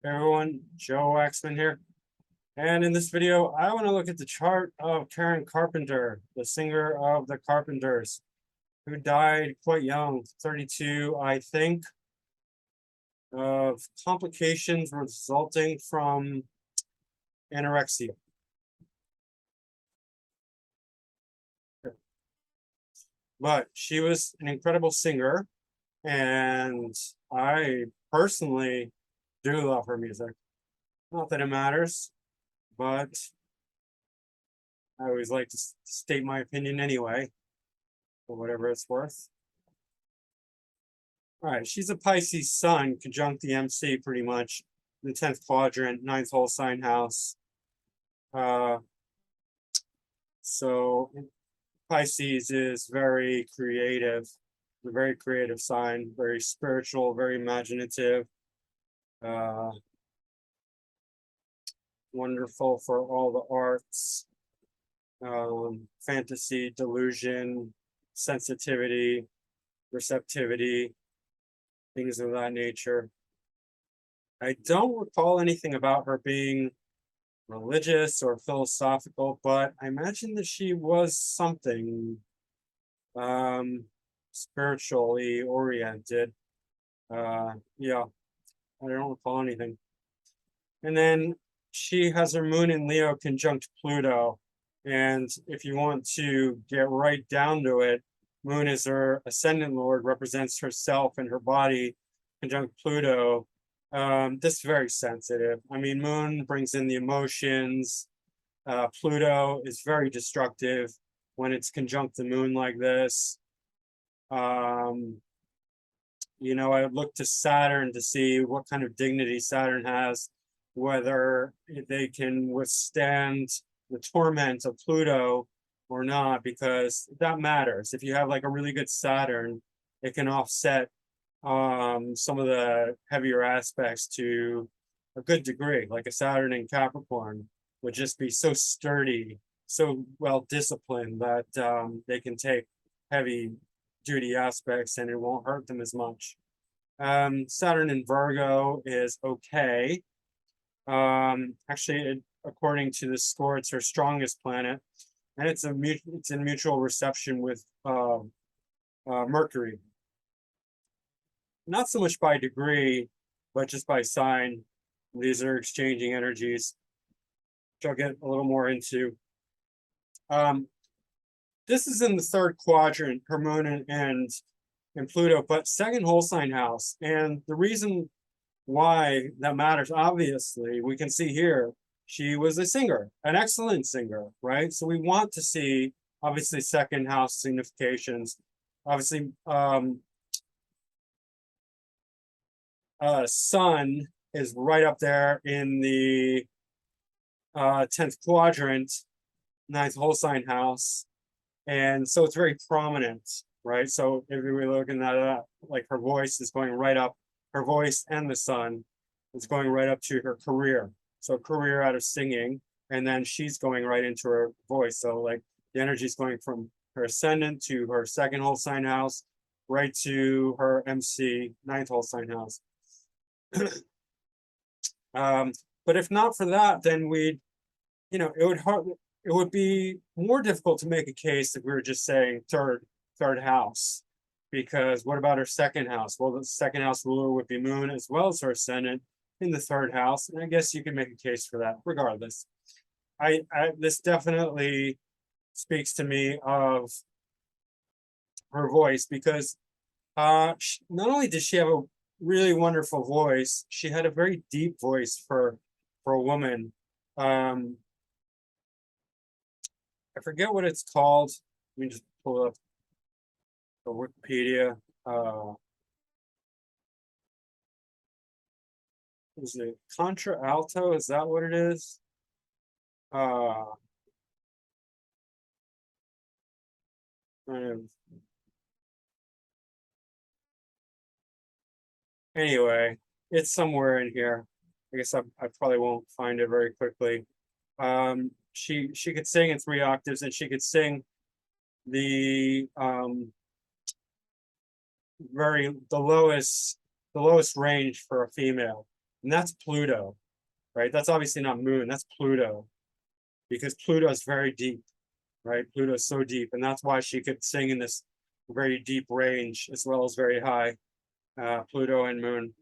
Hey everyone, Joe Waxman here. And in this video, I want to look at the chart of Karen Carpenter, the singer of the Carpenters, who died quite young, 32, I think, of complications resulting from anorexia. But she was an incredible singer, and I personally do love her music. Not that it matters, but I always like to state my opinion anyway, for whatever it's worth. All right, she's a Pisces sun, conjunct the MC pretty much, the 10th quadrant, 9th whole sign house. So Pisces is very creative, a very creative sign, very spiritual, very imaginative, wonderful for all the arts, fantasy, delusion, sensitivity, receptivity, things of that nature. I don't recall anything about her being religious or philosophical, but I imagine that she was something spiritually oriented. Yeah, I don't recall anything. And then she has her moon in Leo conjunct Pluto. And if you want to get right down to it, Moon is her ascendant lord, represents herself and her body, conjunct Pluto. This is very sensitive. I mean, Moon brings in the emotions. Pluto is very destructive when it's conjunct the Moon like this. You know, I would look to Saturn to see what kind of dignity Saturn has, whether they can withstand the torment of Pluto or not, because that matters. If you have like a really good Saturn, it can offset some of the heavier aspects to a good degree. Like a Saturn in Capricorn would just be so sturdy, so well disciplined that they can take heavy duty aspects and it won't hurt them as much. Saturn in Virgo is okay. Actually, according to the score, it's her strongest planet, and it's in mutual reception with Mercury. Not so much by degree, but just by sign. These are exchanging energies, which I'll get a little more into. This is in the third quadrant, her moon and Pluto, but second whole sign house. And the reason why that matters, obviously, we can see here, she was a singer, an excellent singer, right? So we want to see, obviously, second house significations. Obviously, sun is right up there in the 10th quadrant, 9th whole sign house. And so it's very prominent, right? So if we were looking at that, like her voice is going right up, her voice and the sun is going right up to her career. So career out of singing, and then she's going right into her voice. So like the energy is going from her ascendant to her second whole sign house, right to her MC 9th whole sign house. But if not for that, then we'd, you know, it would be more difficult to make a case if we were just saying third house, because what about her second house? Well, the second house ruler would be Moon as well as her ascendant in the third house, and I guess you can make a case for that. Regardless, this definitely speaks to me of her voice, because not only did she have a really wonderful voice, she had a very deep voice for a woman. I forget what it's called. Let me just pull up the Wikipedia. Is it contralto? Is that what it is? Anyway, it's somewhere in here. I guess I probably won't find it very quickly. She could sing in 3 octaves, and she could sing the the lowest range for a female. And that's Pluto, right? That's obviously not moon, that's Pluto, because Pluto is very deep, right? Pluto is so deep, and that's why she could sing in this very deep range as well as very high, Pluto and moon.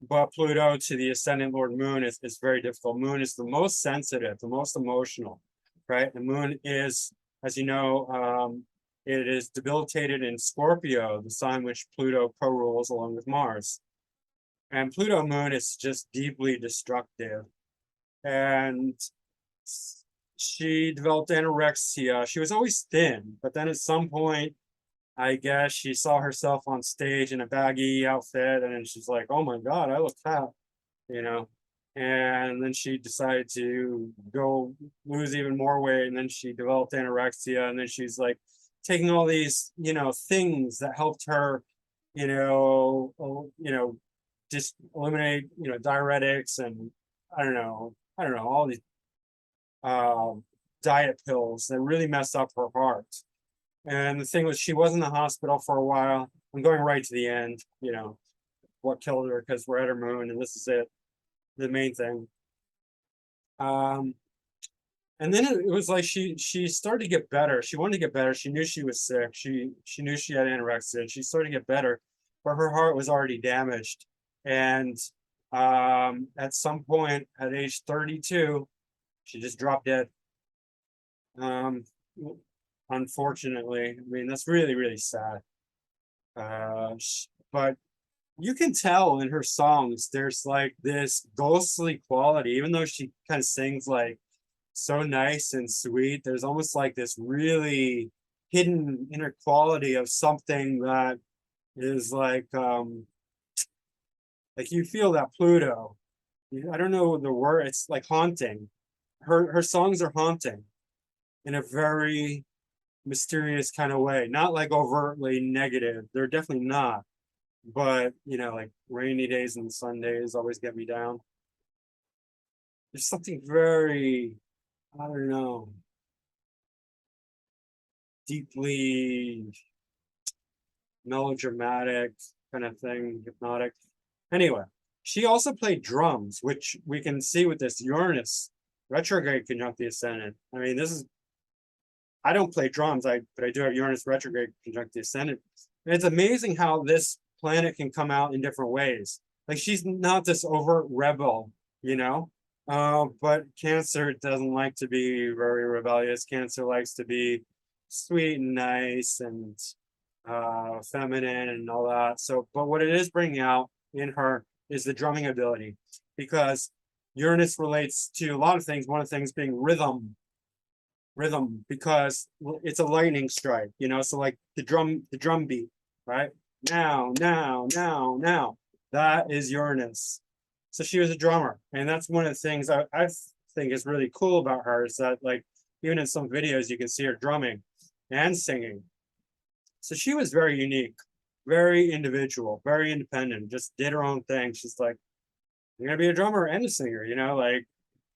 But Pluto to the ascendant Lord Moon is very difficult. Moon is the most sensitive, the most emotional, right? The moon is, as you know, it is debilitated in Scorpio, the sign which Pluto co-rules along with Mars. And Pluto moon is just deeply destructive. And she developed anorexia. She was always thin, but then at some point, I guess she saw herself on stage in a baggy outfit, and then she's like, "Oh my God, I look fat," you know. And then she decided to go lose even more weight, and then she developed anorexia, and then she's like taking all these, things that helped her, just eliminate, diuretics and I don't know, all these diet pills that really messed up her heart. And the thing was, she was in the hospital for a while. I'm going right to the end, what killed her, because we're at her moon, and this is it, the main thing. And then it was like she started to get better. She wanted to get better. She knew she was sick. She knew she had anorexia. And she started to get better, but her heart was already damaged. And at some point, at age 32, she just dropped dead. Unfortunately, I mean, that's really, really sad. But you can tell in her songs, there's like this ghostly quality, even though she kind of sings like so nice and sweet. There's almost like this really hidden inner quality of something that is like you feel that Pluto. I don't know the word. It's like haunting. Her songs are haunting in a very mysterious kind of way, not like overtly negative. They're definitely not. But like rainy days and Sundays always get me down. There's something very, I don't know, deeply melodramatic kind of thing, hypnotic. Anyway, she also played drums, which we can see with this Uranus retrograde conjunct the ascendant. I mean, I don't play drums, but I do have Uranus retrograde conjunct the ascendant. And it's amazing how this planet can come out in different ways. Like, she's not this overt rebel, but Cancer doesn't like to be very rebellious. Cancer likes to be sweet and nice and feminine and all that. So, but what it is bringing out in her is the drumming ability, because Uranus relates to a lot of things. One of the things being rhythm, because it's a lightning strike, so like the drum beat, right? Now, that is Uranus. So she was a drummer, and that's one of the things I think is really cool about her, is that, like, even in some videos you can see her drumming and singing. So she was very unique, very individual, very independent, just did her own thing. She's like, "I'm gonna be a drummer and a singer,"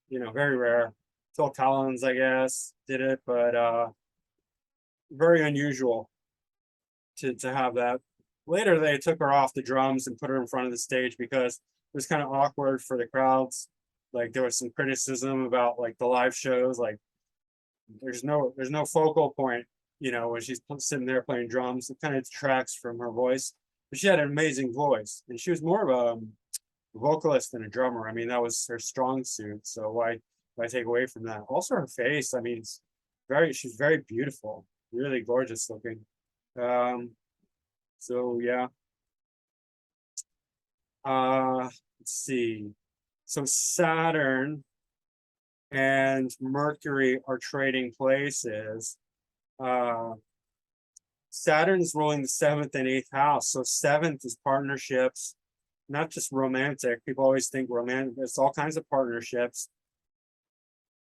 very rare. Phil Collins, I guess, did it, but very unusual to have that. Later, they took her off the drums and put her in front of the stage because it was kind of awkward for the crowds. Like, there was some criticism about like the live shows. Like, there's no focal point, when she's sitting there playing drums. It kind of detracts from her voice. But she had an amazing voice, and she was more of a vocalist than a drummer. I mean, that was her strong suit. So why take away from that? Also, her face. I mean, she's very beautiful, really gorgeous looking. So yeah. Let's see. So Saturn and Mercury are trading places. Saturn's ruling the 7th and 8th house. So 7th is partnerships, not just romantic. People always think romantic. It's all kinds of partnerships.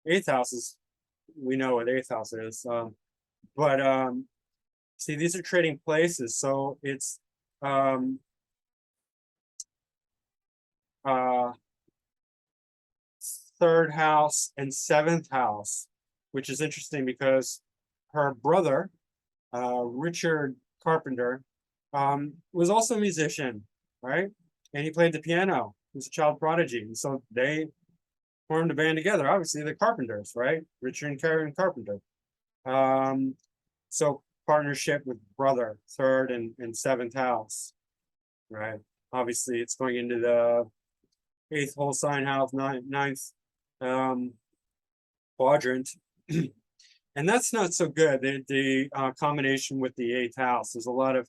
8th house is, we know what 8th house is. But see, these are trading places. So it's third house and 7th house, which is interesting because her brother, Richard Carpenter, was also a musician. right? And he played the piano. He was a child prodigy. And so they formed a band together. Obviously, the Carpenters, right? Richard and Karen Carpenter. So partnership with brother, third and seventh house, right? Obviously, it's going into the eighth whole sign house, ninth quadrant. And that's not so good. The combination with the eighth house. There's a lot of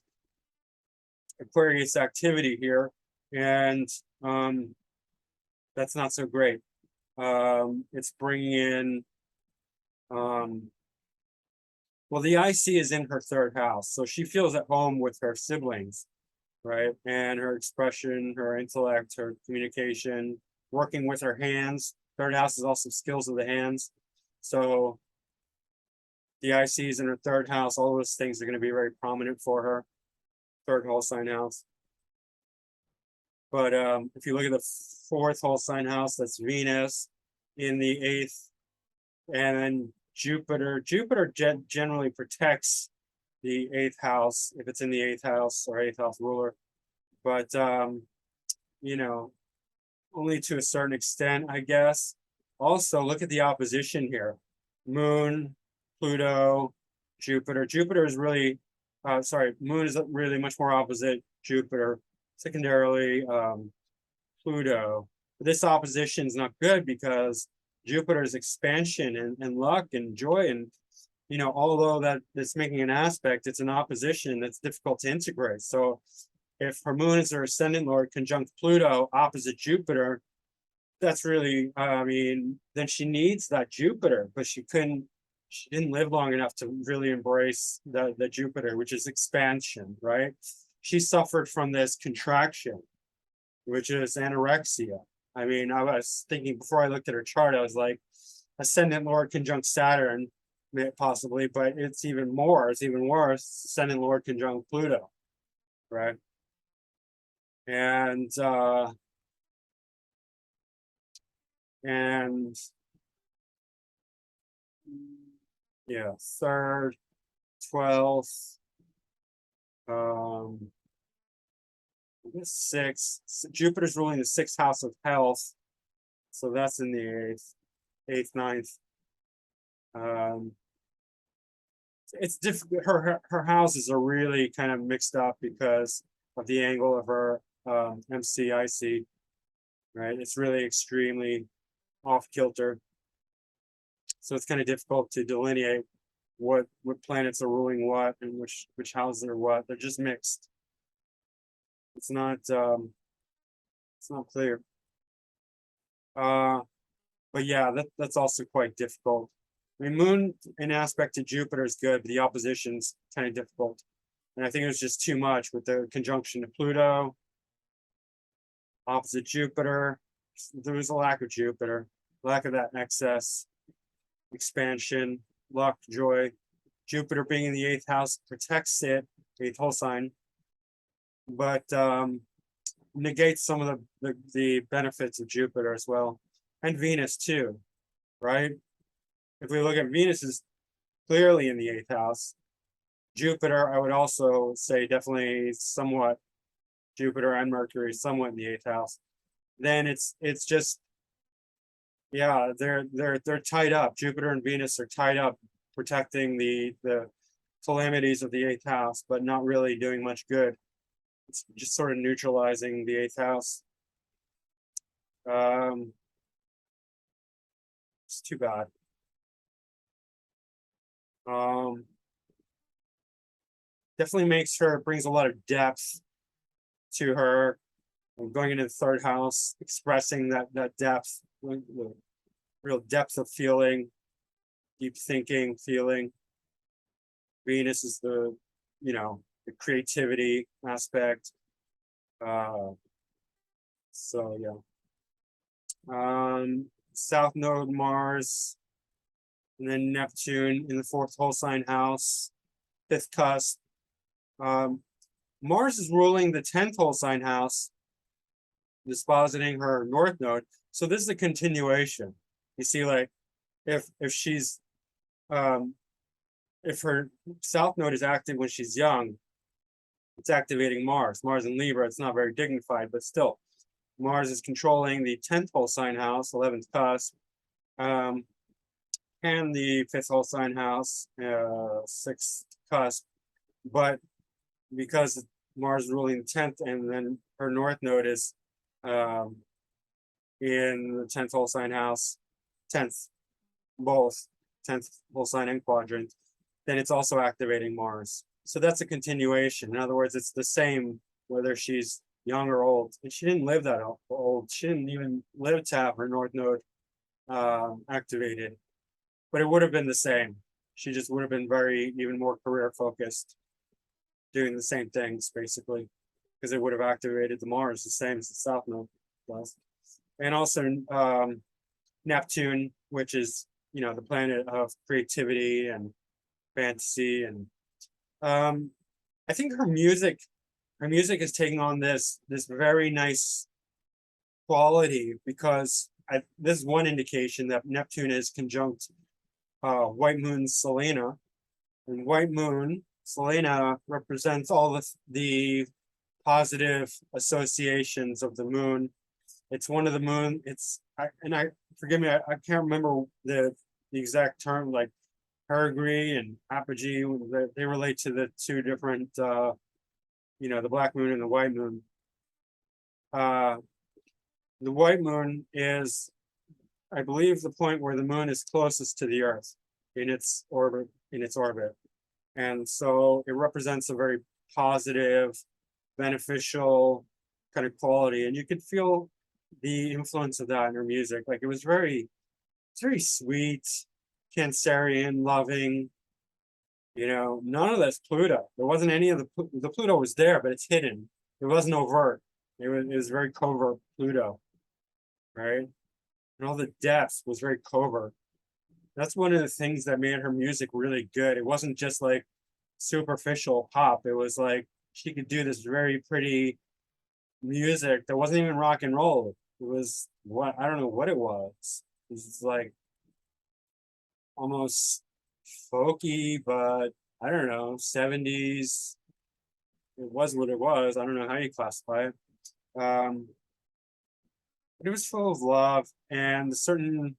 Aquarius activity here, and that's not so great. It's bringing in, well, the IC is in her third house, so she feels at home with her siblings, right? And her expression, her intellect, her communication, working with her hands. Third house is also skills of the hands. So the ICs in her third house, all those things are going to be very prominent for her. Third whole sign house. But if you look at the fourth whole sign house, that's Venus in the eighth, and then Jupiter. Jupiter generally protects the eighth house if it's in the eighth house or eighth house ruler. But you know, only to a certain extent, I guess. Also, look at the opposition here. Moon, Pluto, Jupiter. Jupiter is really, Moon is really much more opposite Jupiter. Secondarily, Pluto. But this opposition is not good because Jupiter's expansion and luck and joy, and you know, although that it's making an aspect, it's an opposition that's difficult to integrate. So if her moon is her ascendant lord conjunct Pluto opposite Jupiter, that's really, I mean, then she needs that Jupiter, but she didn't live long enough to really embrace the Jupiter, which is expansion, right? She suffered from this contraction, which is anorexia. I mean, I was thinking before I looked at her chart, I was like, ascendant lord conjunct Saturn, possibly, but it's even worse, ascendant lord conjunct Pluto, right? And yeah, third, 12th, sixth. Jupiter's ruling the sixth house of health, so that's in the eighth, ninth. It's difficult. Her houses are really kind of mixed up because of the angle of her MCIC, right? It's really extremely off kilter, so it's kind of difficult to delineate what planets are ruling what and which houses are what. They're just mixed. It's not clear. But yeah, that's also quite difficult. I mean, Moon in aspect to Jupiter is good, but the opposition's kind of difficult. And I think it was just too much with the conjunction to Pluto, opposite Jupiter. There was a lack of Jupiter, lack of that excess expansion, luck, joy. Jupiter being in the eighth house protects it, eighth whole sign, but negates some of the benefits of Jupiter as well, and Venus too, right? If we look at Venus is clearly in the eighth house. Jupiter, I would also say definitely somewhat Jupiter and Mercury somewhat in the eighth house. Then it's just, yeah, they're tied up. Jupiter and Venus are tied up, protecting the calamities of the eighth house, but not really doing much good. It's just sort of neutralizing the eighth house. It's too bad. Definitely brings a lot of depth to her, going into the third house, expressing that depth, the real depth of feeling, deep thinking, feeling. Venus is the creativity aspect. So yeah. South node Mars, and then Neptune in the fourth whole sign house, fifth cusp. Mars is ruling the 10th whole sign house, dispositing her north node. So this is a continuation. You see, like if she's if her south node is active when she's young, it's activating Mars. Mars in Libra, it's not very dignified, but still, Mars is controlling the 10th whole sign house, 11th cusp, and the 5th whole sign house, 6th cusp. But because Mars is ruling the 10th, and then her north node is in the 10th whole sign house, 10th, both 10th whole sign and quadrant, then it's also activating Mars. So that's a continuation. In other words, it's the same whether she's young or old. And she didn't live that old. She didn't even live to have her north node activated. But it would have been the same. She just would have been even more career focused, doing the same things basically, because it would have activated the Mars the same as the south node does. And also Neptune, which is, you know, the planet of creativity and fantasy. And I think her music is taking on this very nice quality, because this is one indication that Neptune is conjunct White Moon Selena, and White Moon Selena represents all the positive associations of the moon. It's one of the moon. Forgive me, I can't remember the exact term, like perigee and apogee. They relate to the two different, you know, the black moon and the white moon. The white moon is, I believe, the point where the moon is closest to the Earth in its orbit. And so it represents a very positive, beneficial kind of quality. And you could feel the influence of that in her music. Like it's very sweet, Cancerian, loving. You know, none of that's Pluto. There wasn't any of the Pluto was there, but it's hidden. It wasn't overt. It was very covert Pluto, right? And all the depth was very covert. That's one of the things that made her music really good. It wasn't just like superficial pop. It was like she could do this very pretty music that wasn't even rock and roll. It was what, I don't know what it was. It was like almost folky, but I don't know, 70s. It was what it was. I don't know how you classify it. But it was full of love and a certain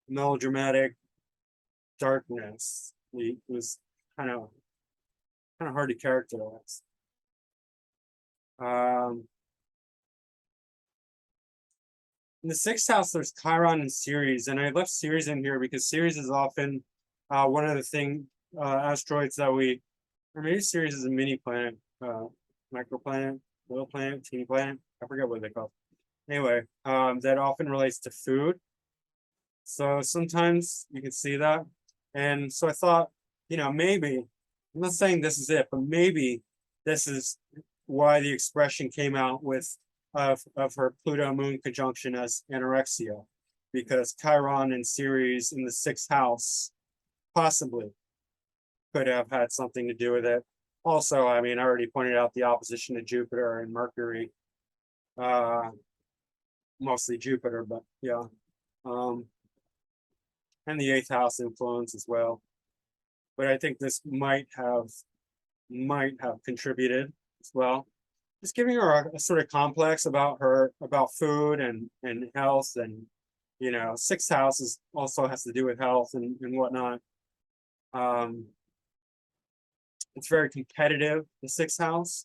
melodramatic darkness. It was kind of hard to characterize. In the 6th house, there's Chiron and Ceres, and I left Ceres in here because Ceres is often one of the asteroids that or maybe Ceres is a mini planet, microplanet, little planet, teeny planet. I forget what they call it. Anyway, that often relates to food. So sometimes you can see that. And so I thought, you know, maybe, I'm not saying this is it, but maybe this is why the expression came out of her Pluto moon conjunction as anorexia, because Chiron and Ceres in the 6th house possibly could have had something to do with it. Also, I mean, I already pointed out the opposition to Jupiter and Mercury, mostly Jupiter, but yeah. And the 8th house influence as well. But I think this might have contributed as well. Just giving her a sort of complex about food and health, and you know, 6th house also has to do with health and whatnot. It's very competitive, the 6th house.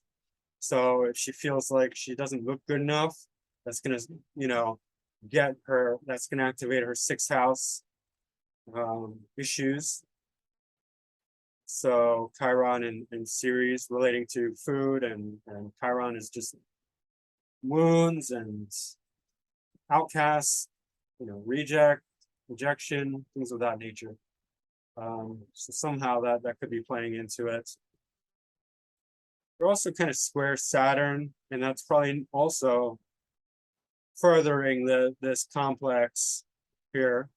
So if she feels like she doesn't look good enough, that's gonna, you know, that's gonna activate her 6th house issues. So Chiron and Ceres relating to food, and Chiron is just wounds and outcasts, you know, rejection, things of that nature. So somehow that could be playing into it. We're also kind of square Saturn, and that's probably also furthering this complex here.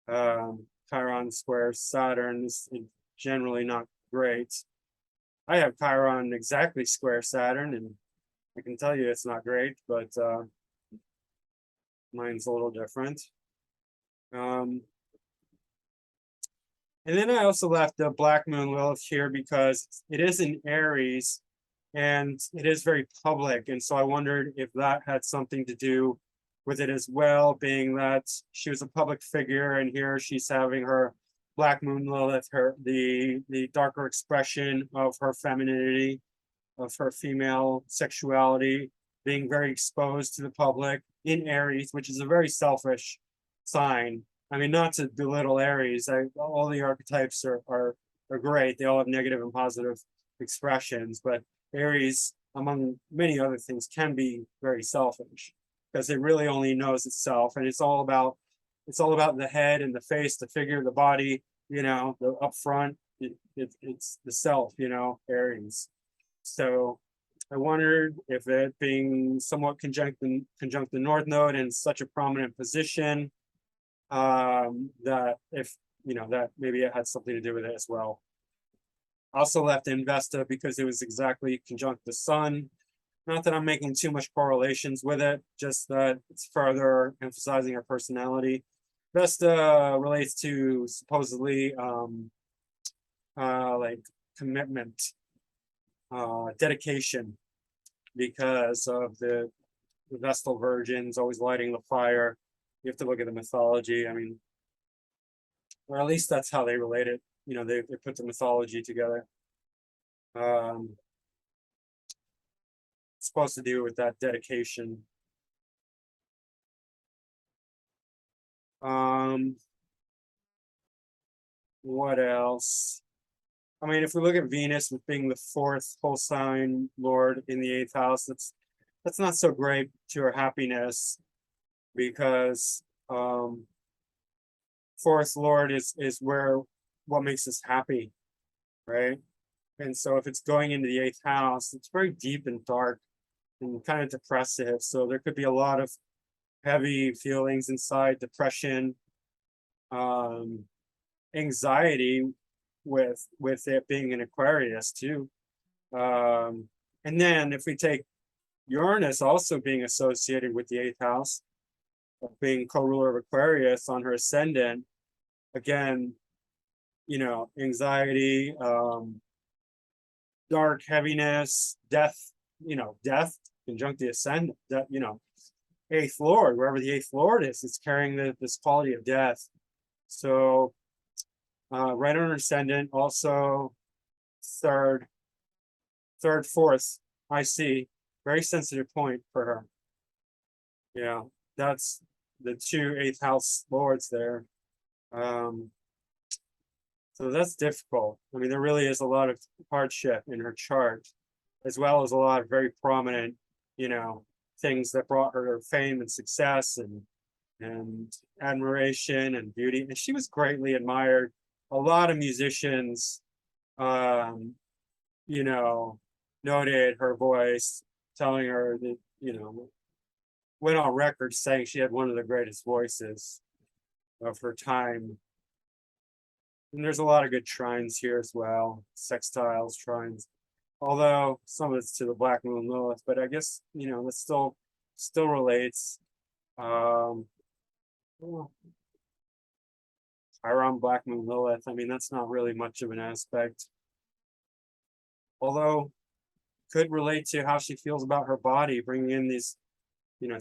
Chiron squares Saturn is generally not great. I have Chiron exactly square Saturn, and I can tell you it's not great, but mine's a little different. And then I also left the Black Moon Lilith here because it is in Aries, and it is very public. And so I wondered if that had something to do with it as well, being that she was a public figure, and here she's having her Black Moon Lilith, the darker expression of her femininity, of her female sexuality, being very exposed to the public in Aries, which is a very selfish sign. I mean, not to belittle Aries, all the archetypes are great. They all have negative and positive expressions, but Aries, among many other things, can be very selfish because it really only knows itself, and it's all about the head and the face, the figure, the body, the up front. It's the self, Aries. So I wondered if it being somewhat conjunct the North Node in such a prominent position, that if that maybe it had something to do with it as well. Also left Investa because it was exactly conjunct the Sun. Not that I'm making too much correlations with it, just that it's further emphasizing her personality. Vesta relates to supposedly like commitment, dedication, because of the Vestal virgins always lighting the fire. You have to look at the mythology. I mean, or at least that's how they relate it. They put the mythology together. It's supposed to do with that dedication. What else? I mean, if we look at Venus with being the fourth whole sign lord in the eighth house, that's not so great to her happiness, because fourth lord is where what makes us happy, right? And so if it's going into the eighth house, it's very deep and dark and kind of depressive. So there could be a lot of heavy feelings inside, depression, anxiety with it being an Aquarius too. And then if we take Uranus also being associated with the eighth house, being co-ruler of Aquarius on her ascendant, again, anxiety, dark heaviness, death, death conjunct the ascendant, that, eighth lord, wherever the eighth lord is, it's carrying this quality of death. So right on her ascendant, also third, fourth, I see, very sensitive point for her. That's the two eighth house lords there. So that's difficult. I mean, there really is a lot of hardship in her chart, as well as a lot of very prominent, things that brought her fame and success and admiration and beauty. And she was greatly admired. A lot of musicians, noted her voice, telling her that, went on record saying she had one of the greatest voices of her time. And there's a lot of good trines here as well, sextiles, trines. Although some of it's to the Black Moon Lilith, but I guess that still relates. Chiron, Black Moon Lilith. I mean, that's not really much of an aspect. Although could relate to how she feels about her body, bringing in these,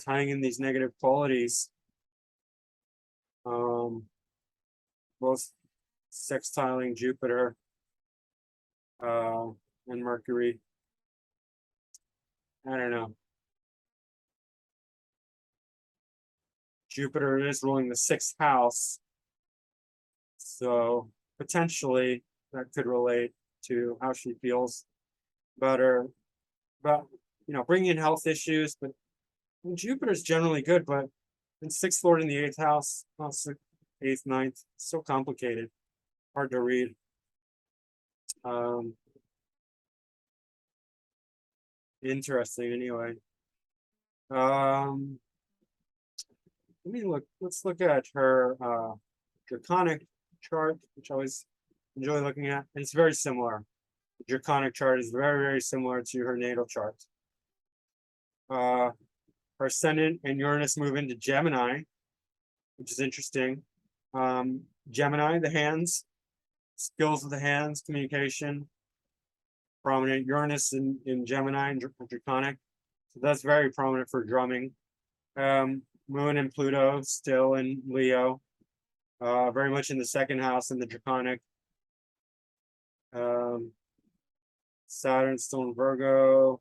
tying in these negative qualities. Both sextiling Jupiter and Mercury. I don't know. Jupiter is ruling the sixth house, so potentially that could relate to how she feels about bringing in health issues. But Jupiter's generally good, but in sixth lord in the eighth house, eighth, ninth, so complicated, hard to read. Interesting anyway. Let's look at her draconic chart, which I always enjoy looking at, and it's very similar. The draconic chart is very, very similar to her natal chart. Her ascendant and Uranus move into Gemini, which is interesting. Gemini, the hands, skills of the hands, communication. prominent. Uranus in Gemini and Draconic. So that's very prominent for drumming. Moon and Pluto still in Leo. Very much in the second house in the Draconic. Saturn still in Virgo.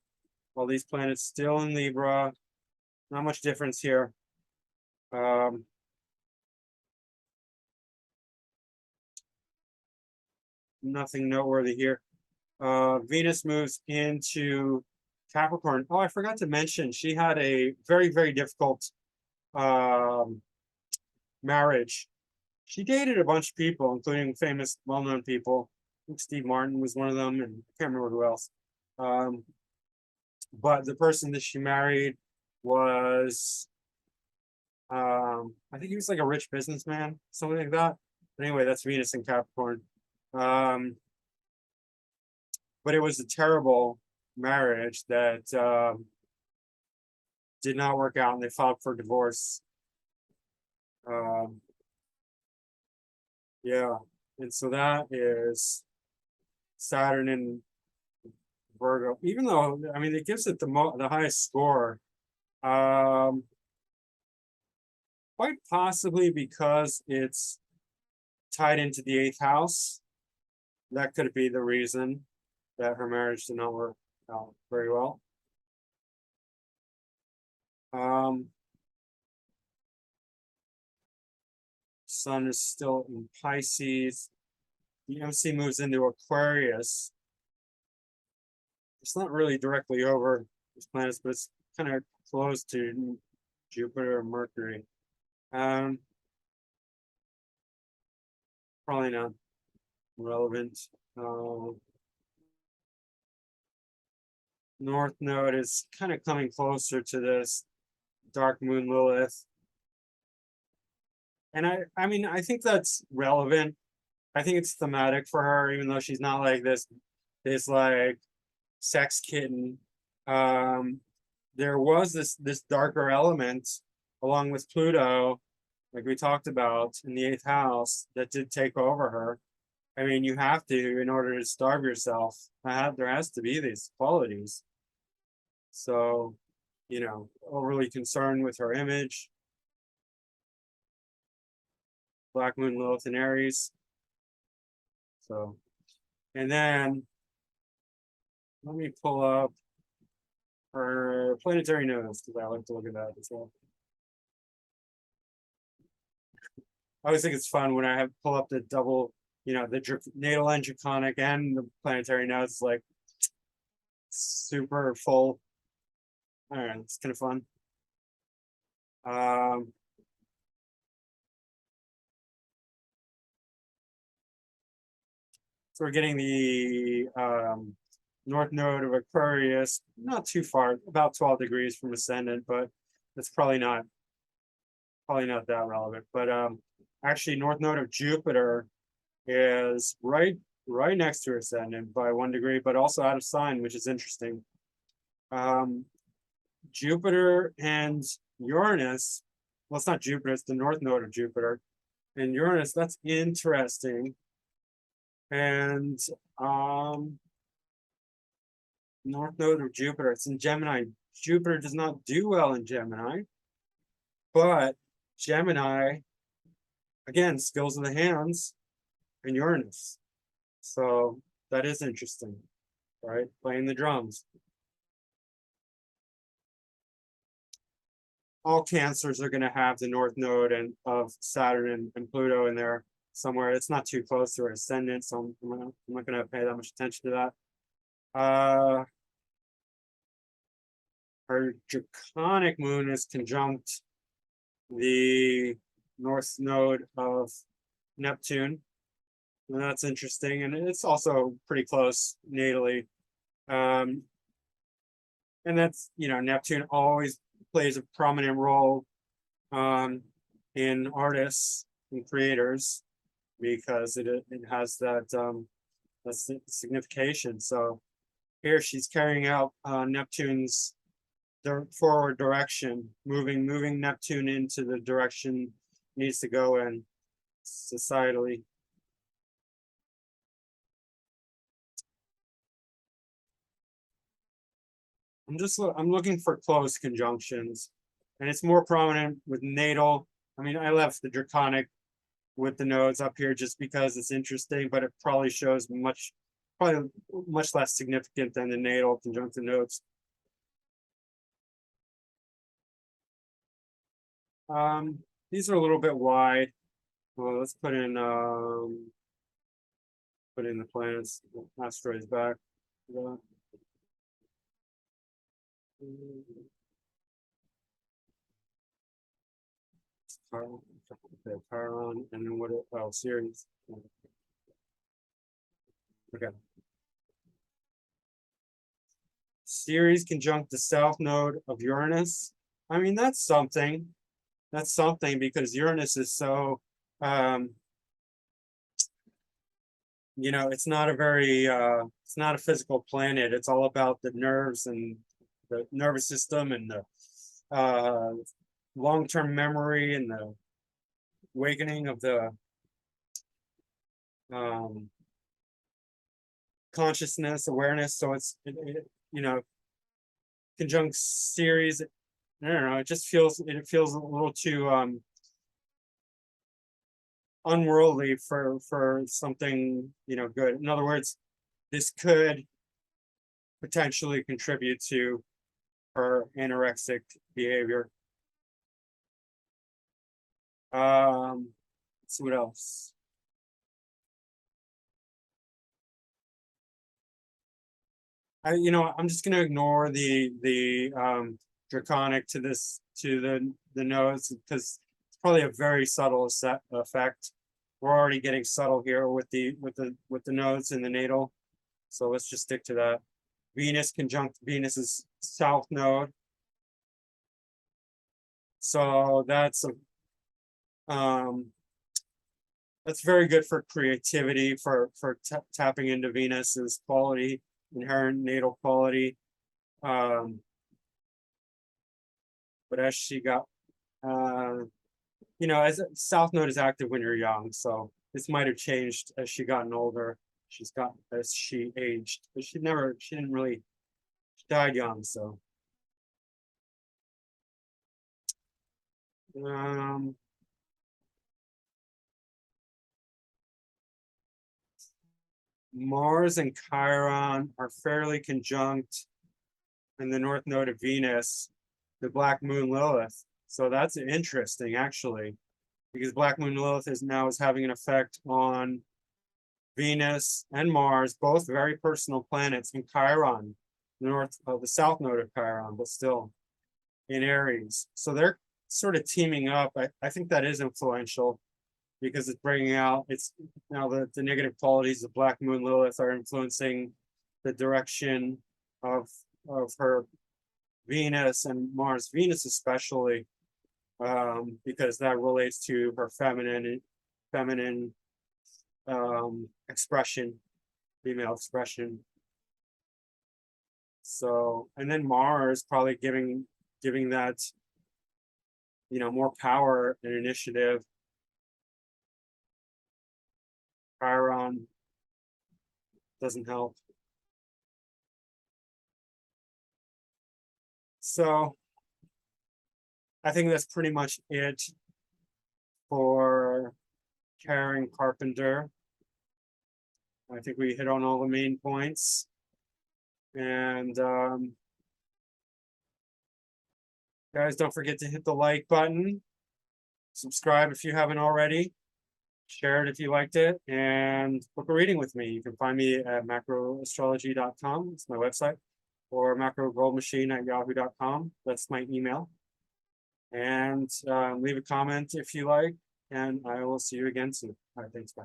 All these planets still in Libra. Not much difference here. Nothing noteworthy here. Venus moves into Capricorn. Oh, I forgot to mention, she had a very, very difficult marriage. She dated a bunch of people, including famous, well-known people. I think Steve Martin was one of them, and I can't remember who else. But the person that she married was, I think he was like a rich businessman, something like that. But anyway, that's Venus in Capricorn. But it was a terrible marriage that did not work out, and they filed for divorce. Yeah, and so that is Saturn in Virgo. Even though, I mean, it gives it the highest score. Quite possibly because it's tied into the 8th house. That could be the reason that her marriage did not work out very well. Sun is still in Pisces. The MC moves into Aquarius. It's not really directly over these planets, but it's kind of close to Jupiter and Mercury. Probably not relevant. North Node is kind of coming closer to this dark moon Lilith. And I mean, I think that's relevant. I think it's thematic for her, even though she's not like this like sex kitten. There was this darker element along with Pluto, like we talked about in the 8th house, that did take over her. I mean, you have to, in order to starve yourself, there has to be these qualities. So, you know, overly concerned with her image. Black Moon Lilith in Aries. So, and then let me pull up her planetary nodes, because I like to look at that as well. I always think it's fun when I have pull up the double, you know, the natal and Draconic and the planetary nodes, like super full. All right, it's kind of fun. So we're getting the north node of Aquarius, not too far, about 12 degrees from ascendant, but it's probably not that relevant. But actually, north node of Jupiter is right next to ascendant by 1 degree, but also out of sign, which is interesting. Jupiter and Uranus, well, it's not Jupiter, it's the north node of Jupiter. And Uranus, that's interesting. And north node of Jupiter, it's in Gemini. Jupiter does not do well in Gemini, but Gemini, again, skills of the hands, and Uranus. So that is interesting, right? Playing the drums. All cancers are going to have the north node and of Saturn and Pluto in there somewhere. It's not too close to her ascendant, so I'm not going to pay that much attention to that. Her Draconic moon is conjunct the north node of Neptune, and that's interesting, and it's also pretty close natally. And that's, you know, Neptune always plays a prominent role in artists and creators, because it has that signification. So here she's carrying out Neptune's forward direction, moving Neptune into the direction it needs to go in societally. I'm looking for close conjunctions, and it's more prominent with natal. I mean, I left the draconic with the nodes up here just because it's interesting, but it probably shows probably much less significant than the natal conjunctive nodes. These are a little bit wide. Well, let's put in the planets, asteroids back. Yeah. Chiron, and then what? Oh, Ceres. Okay. Ceres conjunct the south node of Uranus. I mean, that's something. That's something because Uranus is so, it's not a very, it's not a physical planet. It's all about the nerves and the nervous system and the long-term memory and the awakening of the consciousness, awareness. So it's, conjunct Ceres. I don't know. It feels a little too unworldly for something good. In other words, this could potentially contribute to her anorexic behavior. Let's see what else. I'm just gonna ignore the draconic to the nodes because it's probably a very subtle effect. We're already getting subtle here with the nodes in the natal, so let's just stick to that. Venus conjunct Venus's south node, so that's very good for creativity, for tapping into Venus's quality, inherent natal quality. But as she got, as south node is active when you're young, so this might have changed as she gotten older. As she aged, but she didn't really, she died young, so. Mars and Chiron are fairly conjunct in the north node of Venus, the black moon Lilith. So that's interesting, actually, because black moon Lilith is having an effect on Venus and Mars, both very personal planets, and Chiron, the south node of Chiron, but still in Aries. So they're sort of teaming up. I think that is influential because it's bringing out, it's now the negative qualities of black moon Lilith are influencing the direction of her Venus and Mars. Venus especially, because that relates to her feminine expression, female expression. So, and then Mars probably giving that, more power and initiative. Chiron doesn't help. So I think that's pretty much it for Karen Carpenter. I think we hit on all the main points. And guys, don't forget to hit the like button. Subscribe if you haven't already. Share it if you liked it, and book a reading with me. You can find me at macroastrology.com. It's my website, or macrogoldmachine@yahoo.com. That's my email. And leave a comment if you like, and I will see you again soon. All right, thanks, bye.